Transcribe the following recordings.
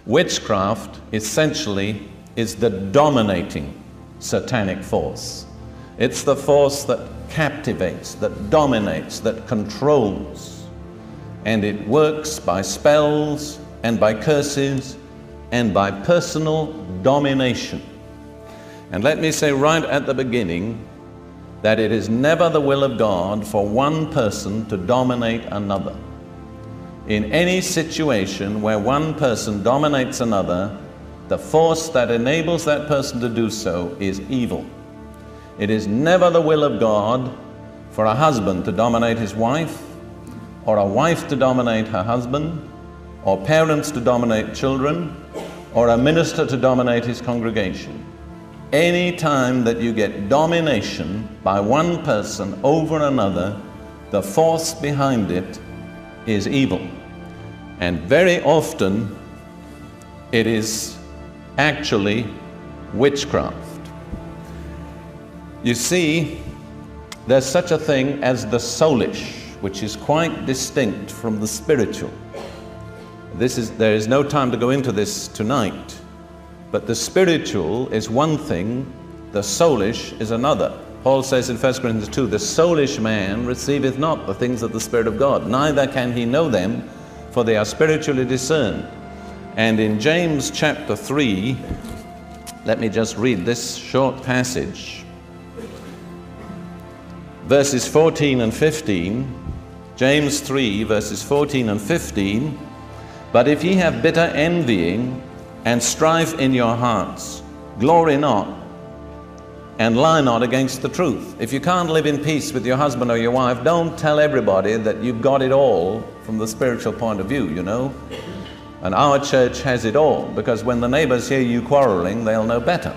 Witchcraft essentially is the dominating satanic force. It's the force that captivates, that dominates, that controls. And it works by spells and by curses and by personal domination. And let me say right at the beginning that it is never the will of God for one person to dominate another. In any situation where one person dominates another, the force that enables that person to do so is evil. It is never the will of God for a husband to dominate his wife, or a wife to dominate her husband, or parents to dominate children, or a minister to dominate his congregation. Any time that you get domination by one person over another, the force behind it is evil. And very often it is actually witchcraft. You see, there's such a thing as the soulish, which is quite distinct from the spiritual. There is no time to go into this tonight, but the spiritual is one thing, the soulish is another. Paul says in 1 Corinthians 2, the soulish man receiveth not the things of the Spirit of God, neither can he know them, for they are spiritually discerned. And in James chapter 3, let me just read this short passage. Verses 14 and 15, James 3, verses 14 and 15, but if ye have bitter envying and strife in your hearts, glory not, and lie not against the truth. If you can't live in peace with your husband or your wife, don't tell everybody that you've got it all from the spiritual point of view, you know. And our church has it all, because when the neighbors hear you quarreling, they'll know better.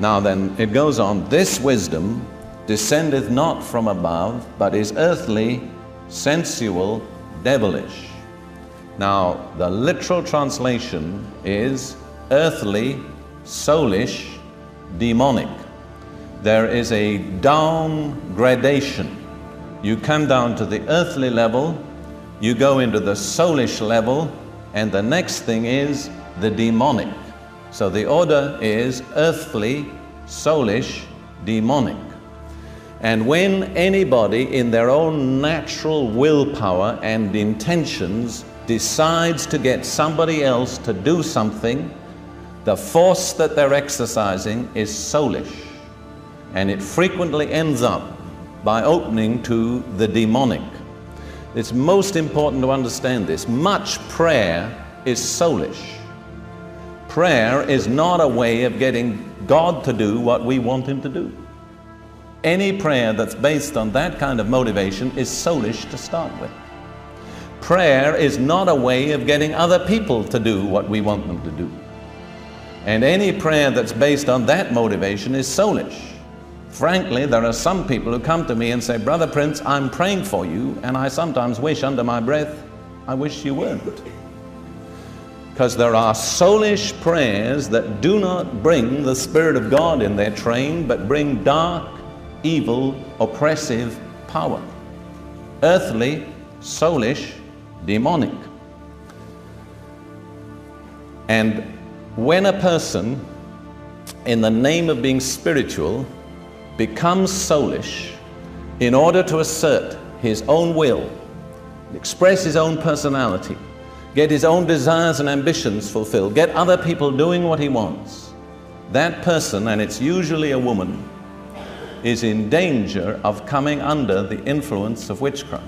Now then, it goes on, this wisdom descendeth not from above, but is earthly, sensual, devilish. Now, the literal translation is earthly, soulish, demonic. There is a down gradation. You come down to the earthly level, you go into the soulish level, and the next thing is the demonic. So the order is earthly, soulish, demonic. And when anybody in their own natural willpower and intentions decides to get somebody else to do something, the force that they're exercising is soulish. And it frequently ends up by opening to the demonic. It's most important to understand this. Much prayer is soulish. Prayer is not a way of getting God to do what we want Him to do. Any prayer that's based on that kind of motivation is soulish to start with. Prayer is not a way of getting other people to do what we want them to do. And any prayer that's based on that motivation is soulish. Frankly, there are some people who come to me and say, Brother Prince, I'm praying for you, and I sometimes wish under my breath, I wish you weren't. Because there are soulish prayers that do not bring the Spirit of God in their train, but bring dark, evil, oppressive power. Earthly, soulish, demonic. And when a person, in the name of being spiritual, becomes soulish in order to assert his own will, express his own personality, get his own desires and ambitions fulfilled, get other people doing what he wants, that person, and it's usually a woman, is in danger of coming under the influence of witchcraft.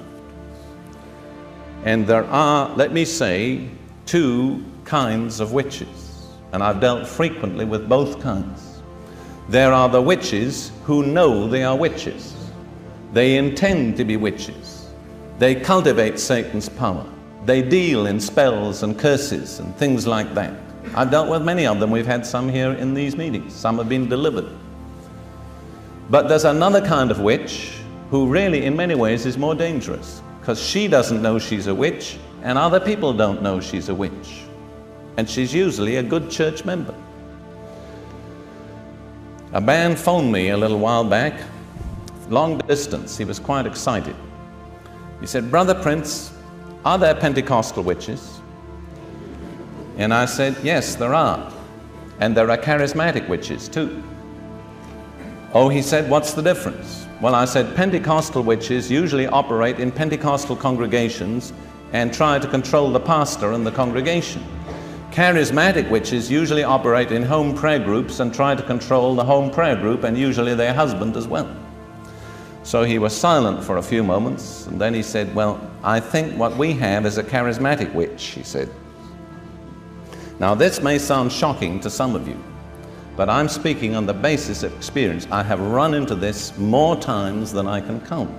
And there are, let me say, two kinds of witches, and I've dealt frequently with both kinds. There are the witches who know they are witches. They intend to be witches. They cultivate Satan's power. They deal in spells and curses and things like that. I've dealt with many of them. We've had some here in these meetings. Some have been delivered. But there's another kind of witch who really in many ways is more dangerous, because she doesn't know she's a witch and other people don't know she's a witch. And she's usually a good church member. A man phoned me a little while back, long distance. He was quite excited. He said, Brother Prince, are there Pentecostal witches? And I said, yes, there are. And there are charismatic witches too. Oh, he said, what's the difference? Well, I said, Pentecostal witches usually operate in Pentecostal congregations and try to control the pastor and the congregation. Charismatic witches usually operate in home prayer groups and try to control the home prayer group and usually their husband as well. So he was silent for a few moments, and then he said, well, I think what we have is a charismatic witch, he said. Now this may sound shocking to some of you, but I'm speaking on the basis of experience. I have run into this more times than I can count.